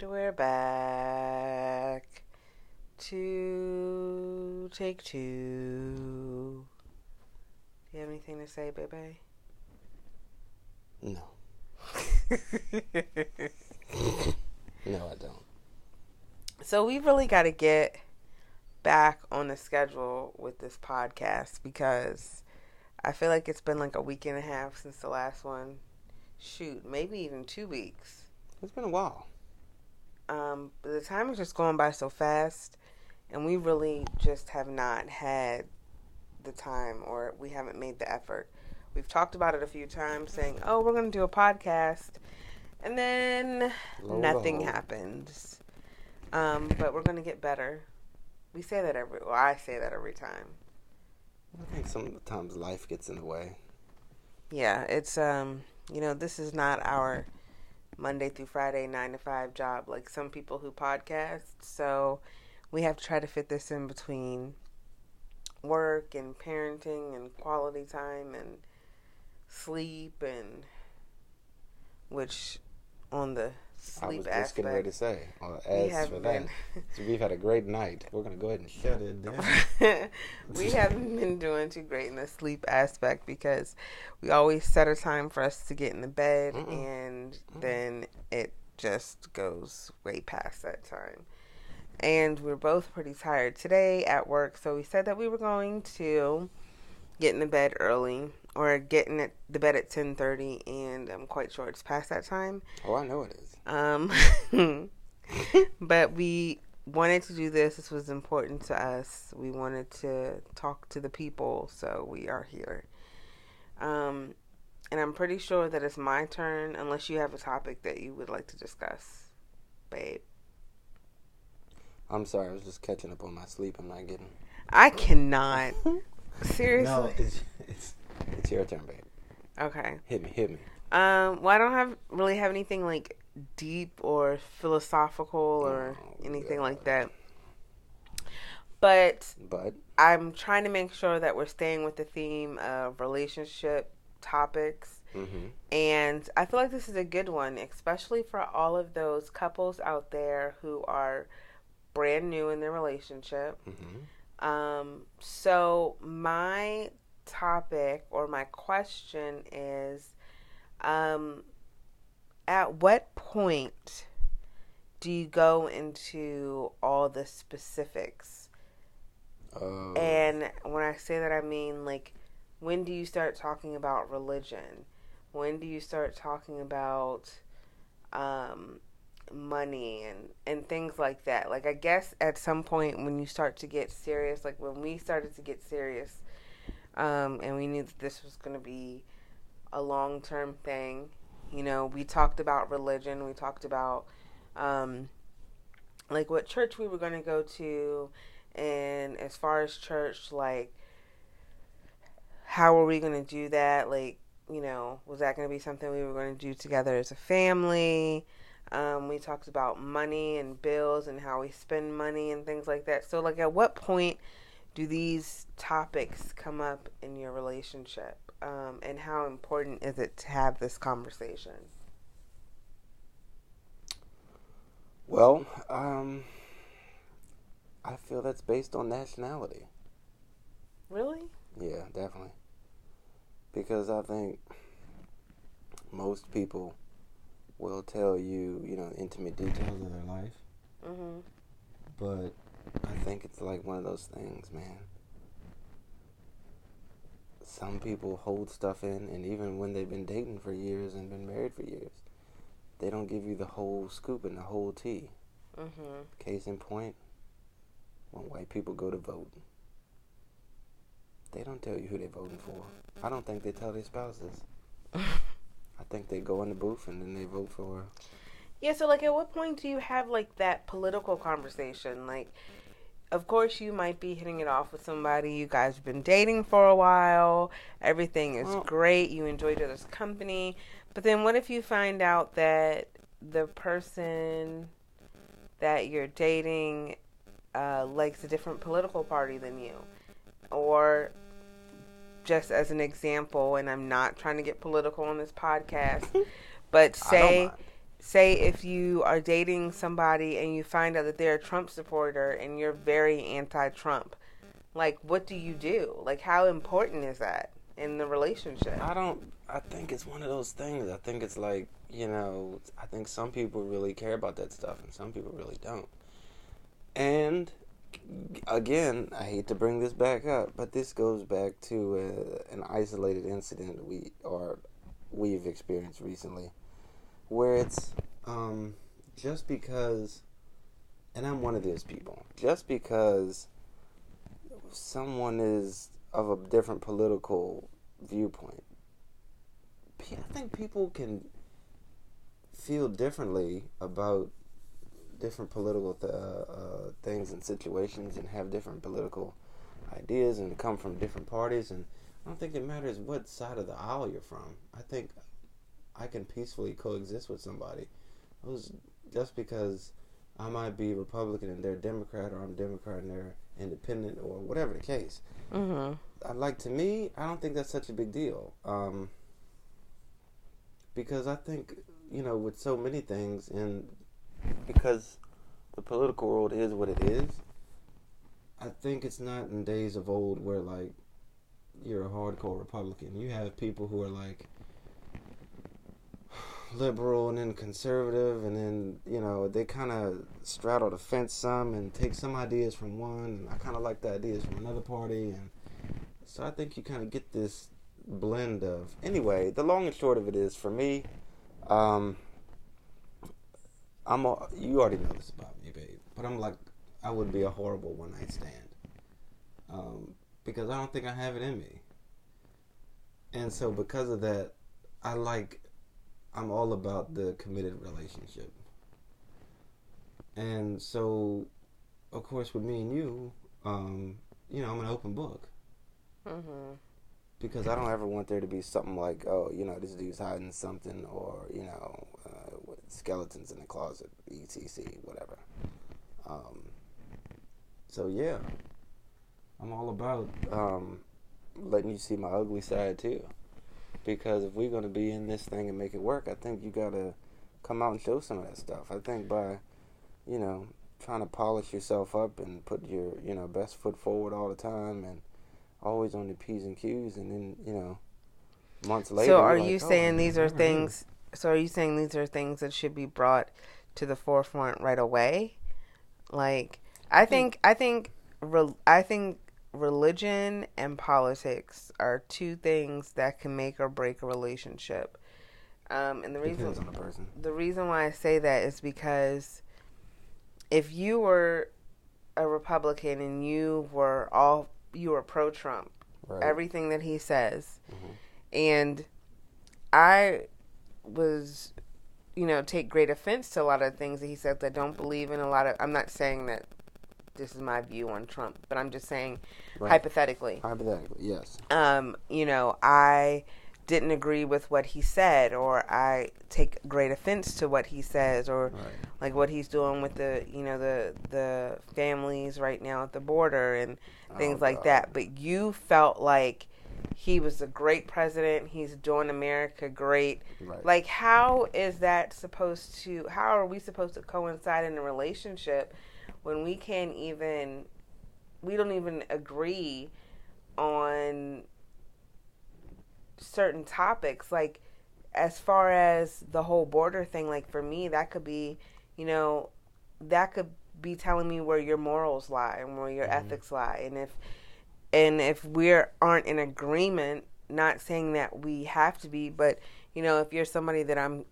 And we're back to TakeTew. Do you have anything to say, baby? No. No, I don't. So we really got to get back on the schedule with this podcast because I feel like it's been like a week and a half since the last one. Shoot, maybe even 2 weeks. It's been a while. But the time is just going by so fast, and we really just have not had the time, or we haven't made the effort. We've talked about it a few times, saying, "Oh, we're going to do a podcast," and then nothing happens. But we're going to get better. We say that I say that every time. I think sometimes life gets in the way. Yeah, it's this is not our Monday through Friday 9 to 5 job like some people who podcast. So we have to try to fit this in between work and parenting and quality time and sleep, and which on the sleep aspect, I was just getting ready to say, as for that, so we've had a great night. We're going to go ahead and shut it down. We haven't been doing too great in the sleep aspect because we always set a time for us to get in the bed, and then it just goes way past that time. And we're both pretty tired today at work, so we said that we were going to get in the bed early, or get in the bed at 10:30, and I'm quite sure it's past that time. Oh, I know it is. But we wanted to do this. This was important to us. We wanted to talk to the people, so we are here. And I'm pretty sure that it's my turn, unless you have a topic that you would like to discuss, babe. I'm sorry, I was just catching up on my sleep. I'm not getting... I cannot. Seriously. No, it's your turn, babe. Okay. Hit me. Well, I don't really have anything like deep or philosophical or anything like that. But I'm trying to make sure that we're staying with the theme of relationship topics. Mm-hmm. And I feel like this is a good one, especially for all of those couples out there who are brand new in their relationship. Mm-hmm. So my topic or my question is, at what point do you go into all the specifics? And when I say that, I mean, like, when do you start talking about religion? When do you start talking about money and things like that? Like, I guess at some point when you start to get serious, like when we started to get serious, and we knew that this was going to be a long-term thing, we talked about religion. We talked about like what church we were going to go to, and as far as church, like, how were we going to do that? Like, was that going to be something we were going to do together as a family? We talked about money and bills and how we spend money and things like that. So, like, at what point do these topics come up in your relationship? And how important is it to have this conversation? Well, I feel that's based on nationality. Really? Yeah, definitely. Because I think most people will tell you, intimate details of their life. Mm-hmm. But I think it's like one of those things, man. Some people hold stuff in, and even when they've been dating for years and been married for years, they don't give you the whole scoop and the whole tea. Mm-hmm. Case in point, when white people go to vote, they don't tell you who they're voting for. I don't think they tell their spouses. I think they go in the booth and then they vote for... Yeah, so, like, at what point do you have, like, that political conversation? Like, of course, you might be hitting it off with somebody. You guys have been dating for a while. Everything is great. You enjoy each other's company. But then what if you find out that the person that you're dating likes a different political party than you? Or, just as an example, and I'm not trying to get political on this podcast, but say say if you are dating somebody and you find out that they're a Trump supporter and you're very anti-Trump, like, what do you do? Like, how important is that in the relationship? I think it's one of those things. I think it's like, I think some people really care about that stuff and some people really don't. And again, I hate to bring this back up, but this goes back to an isolated incident we've experienced recently, where it's just because, and I'm one of those people, just because someone is of a different political viewpoint, I think people can feel differently about different political things and situations and have different political ideas and come from different parties, and I don't think it matters what side of the aisle you're from. I think I can peacefully coexist with somebody just because I might be Republican and they're Democrat, or I'm Democrat and they're independent, or whatever the case. To me, I don't think that's such a big deal, because I think, with so many things, and because the political world is what it is, I think it's not in days of old where, like, you're a hardcore Republican. You have people who are, like, liberal and then conservative, and then, they kind of straddle the fence some and take some ideas from one, and I kind of like the ideas from another party, and so I think you kind of get this blend of... Anyway, the long and short of it is, for me, you already know this about me, babe, but I would be a horrible one-night stand, because I don't think I have it in me, and so because of that, I'm all about the committed relationship, and so, of course, with me and you, I'm an open book, because I don't ever want there to be something like, oh, this dude's hiding something, or, skeletons in the closet, etc., whatever. So, yeah, I'm all about letting you see my ugly side, too. Because if we're going to be in this thing and make it work, I think you got to come out and show some of that stuff. I think by, trying to polish yourself up and put your, best foot forward all the time and always on the P's and Q's, and then, months later. So are you saying these are things... So are you saying these are things that should be brought to the forefront right away? Like, I think religion and politics are two things that can make or break a relationship. And the reason depends on the person. The reason why I say that is because if you were a Republican and you were pro-Trump, right, everything that he says, and I was, take great offense to a lot of things that he said, that don't believe in a lot of... I'm not saying that this is my view on Trump, but I'm just saying, right, hypothetically. Hypothetically, yes. I didn't agree with what he said, or I take great offense to what he says, or right, like what he's doing with the, the families right now at the border and things like that. But you felt like he was a great president. He's doing America great. Right. Like, how is that supposed to... How are we supposed to coincide in a relationship when we don't even agree on certain topics? Like, as far as the whole border thing, like, for me, that could be, that could be telling me where your morals lie and where your ethics lie. And if we aren't in agreement, not saying that we have to be, but, if you're somebody that I'm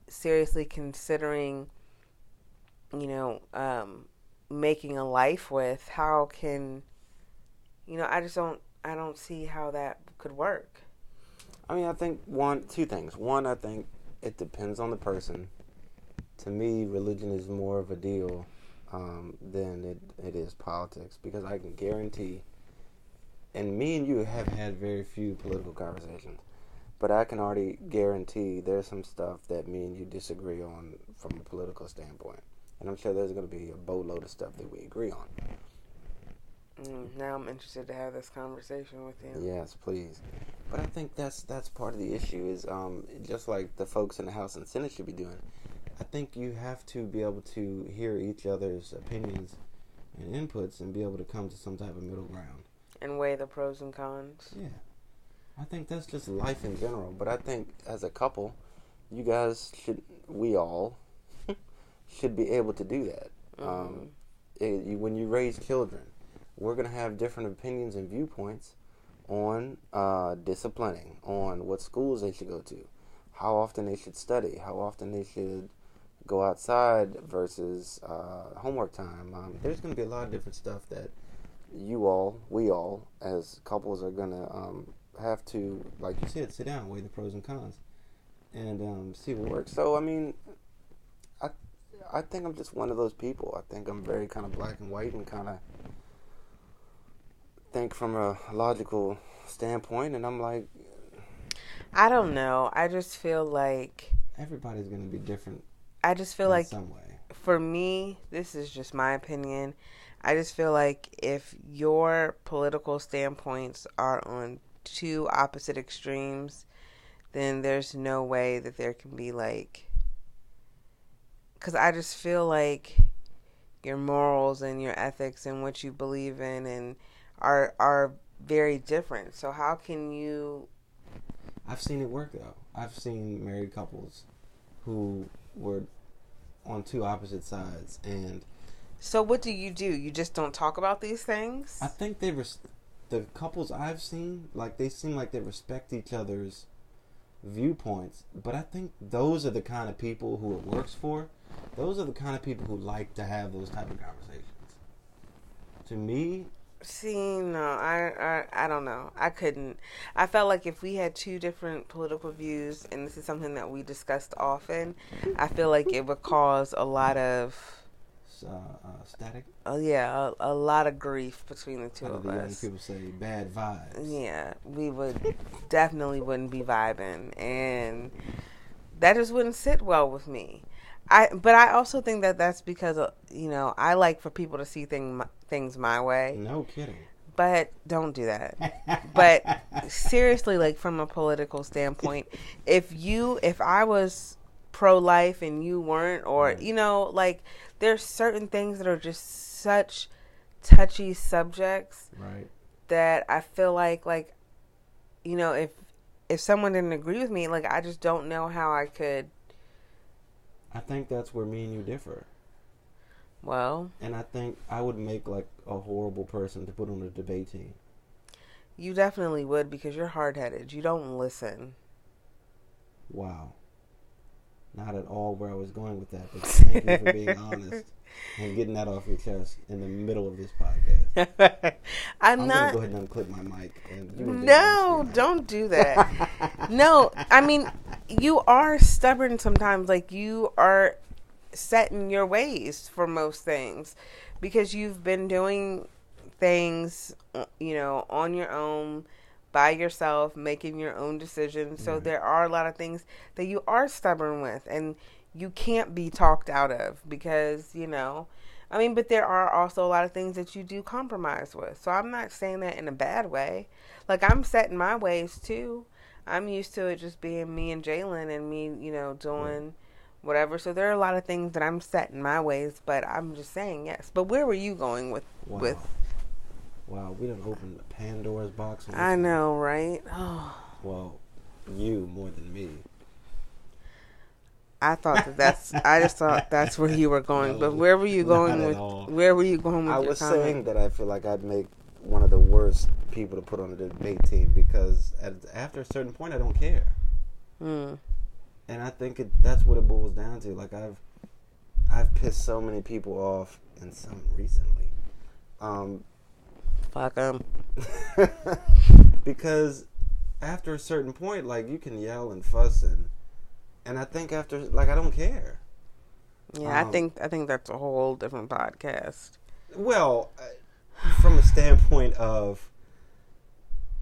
seriously considering, making a life with, how can, I don't see how that could work. I mean, I think two things. One, I think it depends on the person. To me, religion is more of a deal than it is politics, because I can guarantee... And me and you have had very few political conversations, but I can already guarantee there's some stuff that me and you disagree on from a political standpoint. And I'm sure there's going to be a boatload of stuff that we agree on. Now I'm interested to have this conversation with you. Yes, please. But I think that's part of the issue is just like the folks in the House and Senate should be doing. I think you have to be able to hear each other's opinions and inputs and be able to come to some type of middle ground. And weigh the pros and cons. Yeah. I think that's just life in general. But I think as a couple, you guys we all should be able to do that. When you raise children, we're going to have different opinions and viewpoints on disciplining, on what schools they should go to, how often they should study, how often they should go outside versus homework time. There's going to be a lot of different stuff that we all, as couples are going to have to, like you said, sit down, weigh the pros and cons, and see what works. So, I mean, I think I'm just one of those people. I think I'm very kind of black and white and kind of think from a logical standpoint, and I'm like, I don't know. I just feel like everybody's going to be different. I just feel like, some way. For me, this is just my opinion. I just feel like if your political standpoints are on two opposite extremes, then there's no way that there can be like, because I just feel like your morals and your ethics and what you believe in and are very different. So how can you? I've seen it work though. I've seen married couples who were on two opposite sides, and so what do? You just don't talk about these things? I think the couples I've seen, like, they seem like they respect each other's viewpoints, but I think those are the kind of people who it works for. Those are the kind of people who like to have those type of conversations. To me, no, I don't know. I couldn't. I felt like if we had two different political views, and this is something that we discussed often, I feel like it would cause a lot of static. Oh yeah, a lot of grief between the two of us. us. Young people say bad vibes. Yeah, we would definitely wouldn't be vibing, and that just wouldn't sit well with me. But I also think that that's because I like for people to see things my way. No kidding. But don't do that. But seriously, like from a political standpoint, if I was pro-life and you weren't, or like there's certain things that are just such touchy subjects, right? That I feel like if someone didn't agree with me, like I just don't know how I could. I think that's where me and you differ. Well, and I think I would make like a horrible person to put on a debate team. You definitely would, because you're hard-headed. You don't listen. Wow. Not at all where I was going with that, but thank you for being honest and getting that off your chest in the middle of this podcast. I'm not going to go ahead and unclip my mic. No, don't do that. No, I mean, you are stubborn sometimes. Like, you are set in your ways for most things because you've been doing things, on your own, by yourself, making your own decisions. So there are a lot of things that you are stubborn with and you can't be talked out of because, but there are also a lot of things that you do compromise with. So I'm not saying that in a bad way. Like, I'm set in my ways too. I'm used to it just being me and Jalen and me, doing whatever. So there are a lot of things that I'm set in my ways, but I'm just saying yes. But where were you going with? Wow, we done opened the Pandora's box. I know, right? Oh. Well, you more than me. I just thought that's where you were going. No, but where were you going with? Where were you going with? I was saying that I feel like I'd make one of the worst people to put on the debate team because after a certain point, I don't care. And I think that's what it boils down to. Like I've pissed so many people off, and some recently. Fuck them. Because after a certain point, like, you can yell and fuss and I think after, like, I don't care. Yeah, I think that's a whole different podcast. Well, from a standpoint of,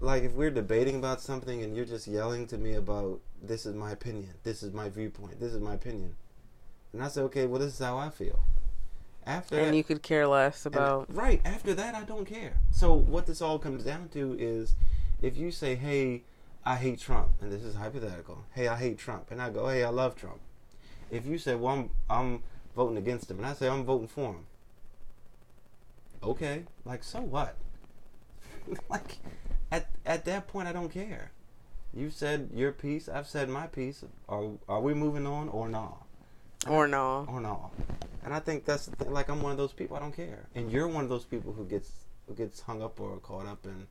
like, if we're debating about something and you're just yelling to me about, this is my opinion, this is my viewpoint, this is my opinion, and I say, okay, well, this is how I feel. After and that, you could care less about... Right, after that, I don't care. So what this all comes down to is, if you say, hey, I hate Trump, and this is hypothetical, hey, I hate Trump, and I go, hey, I love Trump, if you say, well, I'm voting against him, and I say I'm voting for him, okay, like, so what? Like, at that point, I don't care. You said your piece, I've said my piece. Are we moving on or no? Or no. Or no. And I think that's the thing. Like, I'm one of those people, I don't care. And you're one of those people who gets hung up or caught up in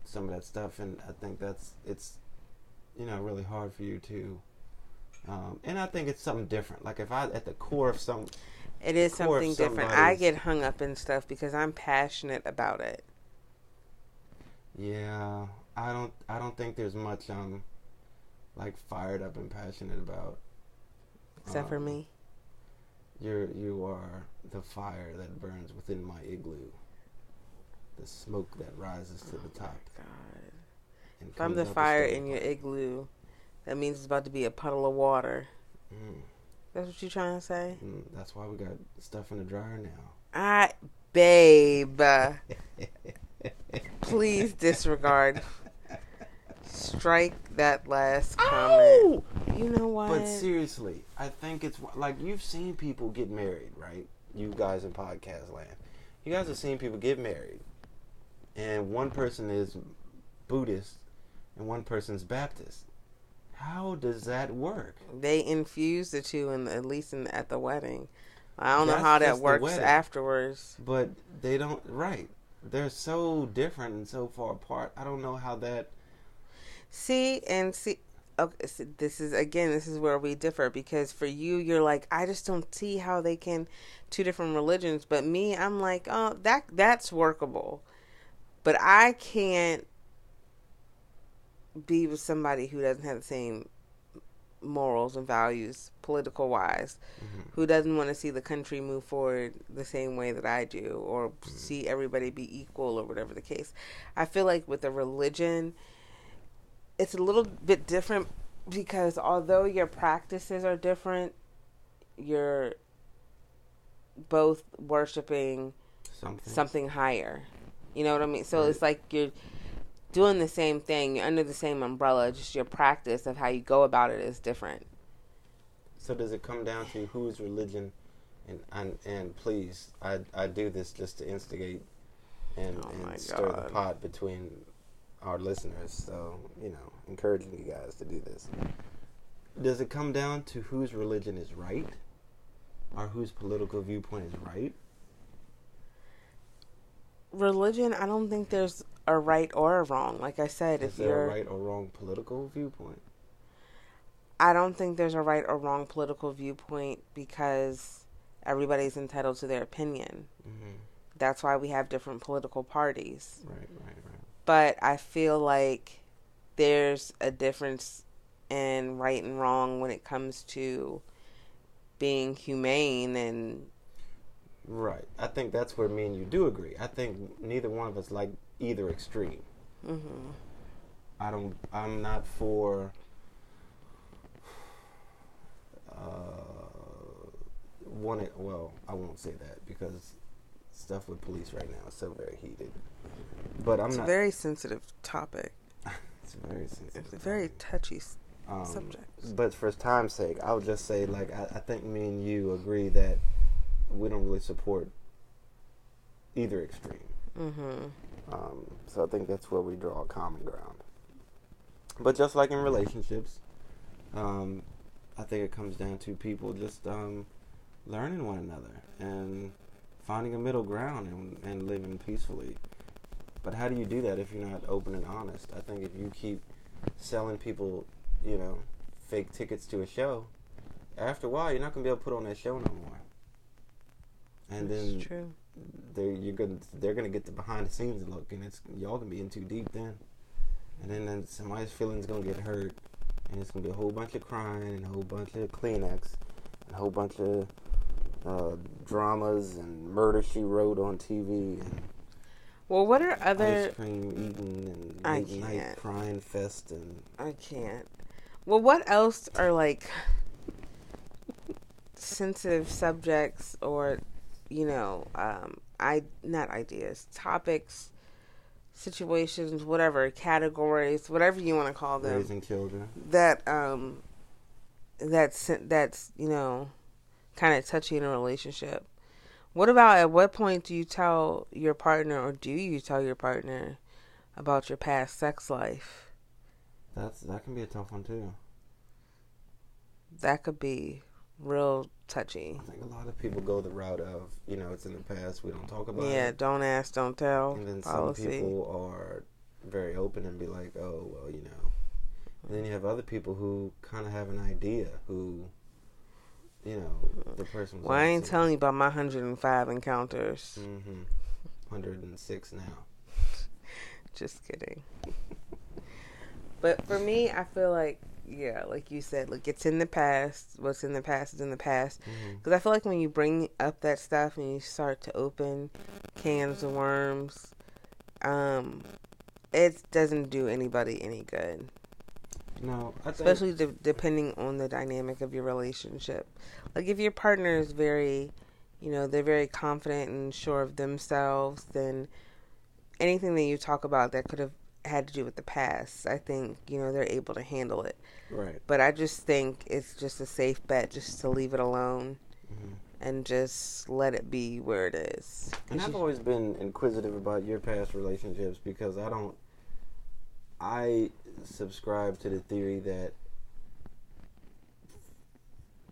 some of that stuff. And I think it's really hard for you to. And I think it's something different. Like, if I, at the core of some. It is something different. I get hung up in stuff because I'm passionate about it. Yeah. I don't think there's much I'm like fired up and passionate about. Except for me. You are the fire that burns within my igloo. The smoke that rises to the top. God. If I'm the fire in your igloo, that means it's about to be a puddle of water. That's what you're trying to say? That's why we got stuff in the dryer now. Babe. Please disregard. Strike that last comment. You know what? But seriously, I think it's like, you've seen people get married, right? You guys in podcast land. You guys have seen people get married. And one person is Buddhist and one person's Baptist. How does that work? They infuse the two, at the wedding. I don't know how that works afterwards. But they don't, right. They're so different and so far apart. I don't know how that... See, okay, so this is where we differ, because for you, you're like, I just don't see how they can, two different religions. But me, I'm like, oh, that's workable. But I can't be with somebody who doesn't have the same morals and values, political wise, who doesn't want to see the country move forward the same way that I do, or see everybody be equal, or whatever the case. I feel like with a religion, it's a little bit different, because although your practices are different, you're both worshiping something higher. You know what I mean? So It's like you're doing the same thing. You're under the same umbrella. Just your practice of how you go about it is different. So does it come down to whose religion? And please, I do this just to instigate and stir the pot between our listeners. So, encouraging you guys to do this. Does it come down to whose religion is right, or whose political viewpoint is right? Religion, I don't think there's a right or a wrong. Like I said, is there a right or wrong political viewpoint? I don't think there's a right or wrong political viewpoint, because everybody's entitled to their opinion. That's why we have different political parties. Right. But I feel like there's a difference in right and wrong when it comes to being humane and... Right. I think that's where me and you do agree. I think neither one of us like either extreme. I'm not for I won't say that, because stuff with police right now is so very heated. But it's a very sensitive topic. It's a very sensitive. It's a very touchy subject. But for time's sake, I'll just say, like, I think me and you agree that we don't really support either extreme. So I think that's where we draw a common ground. But just like in relationships, I think it comes down to people just learning one another and finding a middle ground and living peacefully. But how do you do that if you're not open and honest? I think if you keep selling people, fake tickets to a show, after a while, you're not going to be able to put on that show no more. And then true. They're gonna get the behind the scenes look, and y'all gonna be in too deep then. And then somebody's feelings gonna get hurt, and it's gonna be a whole bunch of crying and a whole bunch of Kleenex and a whole bunch of dramas and Murder, She Wrote on TV. And well, what are other ice cream eating and late night crying fest and I can't. Well, what else are like sensitive subjects, or not ideas, topics, situations, whatever, categories, whatever you want to call them, raising children, that that's kind of touchy in a relationship. What about, at what point do you tell your partner, or do you tell your partner about your past sex life? That can be a tough one too. That could be real touchy. I think a lot of people go the route of, it's in the past, we don't talk about it. Yeah, don't ask, don't tell. And then policy. Some people are very open and be like, oh, well, And then you have other people who kind of have an idea, who, the person was. Well, I ain't telling you about my 105 encounters. 106 now. Just kidding. But for me, I feel like, yeah, like you said, like, it's in the past. What's in the past is in the past. Because I feel like when you bring up that stuff and you start to open cans of worms, it doesn't do anybody any good. No, especially depending on the dynamic of your relationship. Like, if your partner is very, they're very confident and sure of themselves, then anything that you talk about that could have had to do with the past, I think, they're able to handle it. Right. But I just think it's just a safe bet just to leave it alone and just let it be where it is. And I've always been inquisitive about your past relationships because I subscribe to the theory that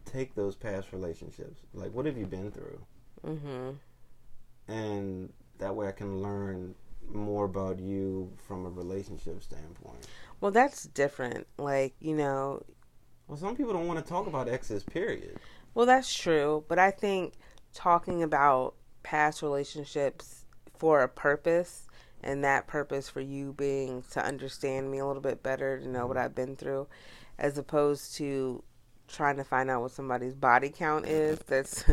take those past relationships. Like, what have you been through? And that way I can learn more about you from a relationship standpoint. Well, that's different. Like, well, some people don't want to talk about exes, period. Well, that's true. But I think talking about past relationships for a purpose, and that purpose for you being to understand me a little bit better, to know what I've been through, as opposed to trying to find out what somebody's body count is, that's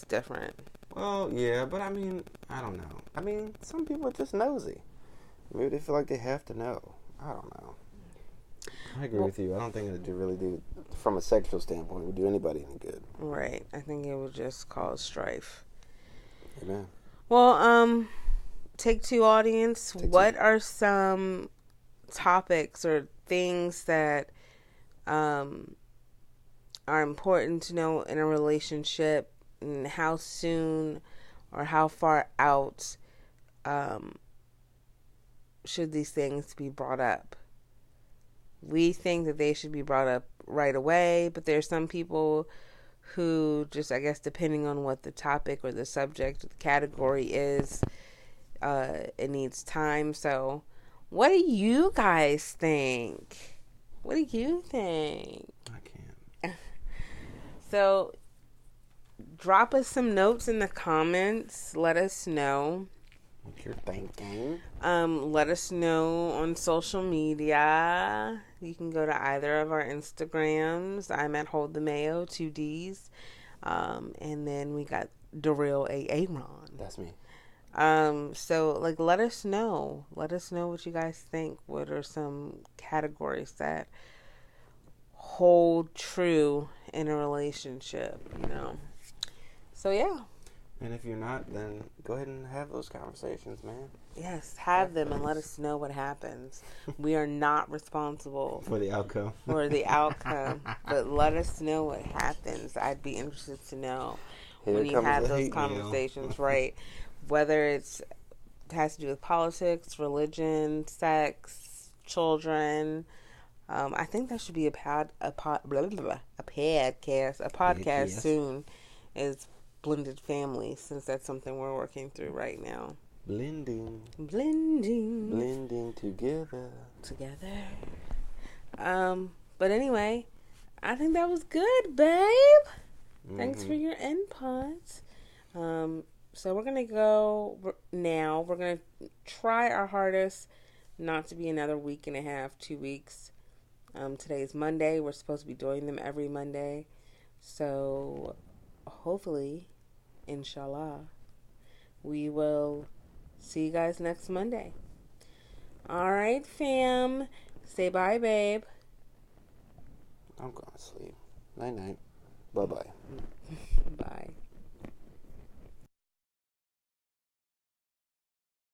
different. Well, yeah, but I mean, I don't know. I mean, some people are just nosy. Maybe they feel like they have to know. I don't know. I agree with you. I don't think it would really do, from a sexual standpoint, would do anybody any good. Right. I think it would just cause strife. Amen. Well, TakeTew audience, what are some topics or things that are important to know in a relationship, and how soon or how far out should these things be brought up? We think that they should be brought up right away, but there's some people who just, I guess, depending on what the topic or the subject, the category is, it needs time. So what do you guys think? What do you think? I can't. So drop us some notes in the comments. Let us know what you're thinking. Let us know on social media. You can go to either of our Instagrams. I'm at Hold the Mayo, 2 D's. And then we got Darrell Aaron. That's me. So, like, let us know. Let us know what you guys think. What are some categories that hold true in a relationship, So, yeah. And if you're not, then go ahead and have those conversations, man. Yes, have them and let us know what happens. We are not responsible for the outcome. But let us know what happens. I'd be interested to know when you have those conversations, right? Whether it has to do with politics, religion, sex, children. I think that should be a podcast soon. Is blended family, since that's something we're working through right now. Blending together. But anyway, I think that was good, babe. Thanks for your input. So we're gonna go now. We're gonna try our hardest not to be another week and a half, 2 weeks. Today's Monday. We're supposed to be doing them every Monday. So hopefully, inshallah, we will see you guys next Monday. All right, fam. Say bye, babe. I'm going to sleep. Night-night. Bye-bye.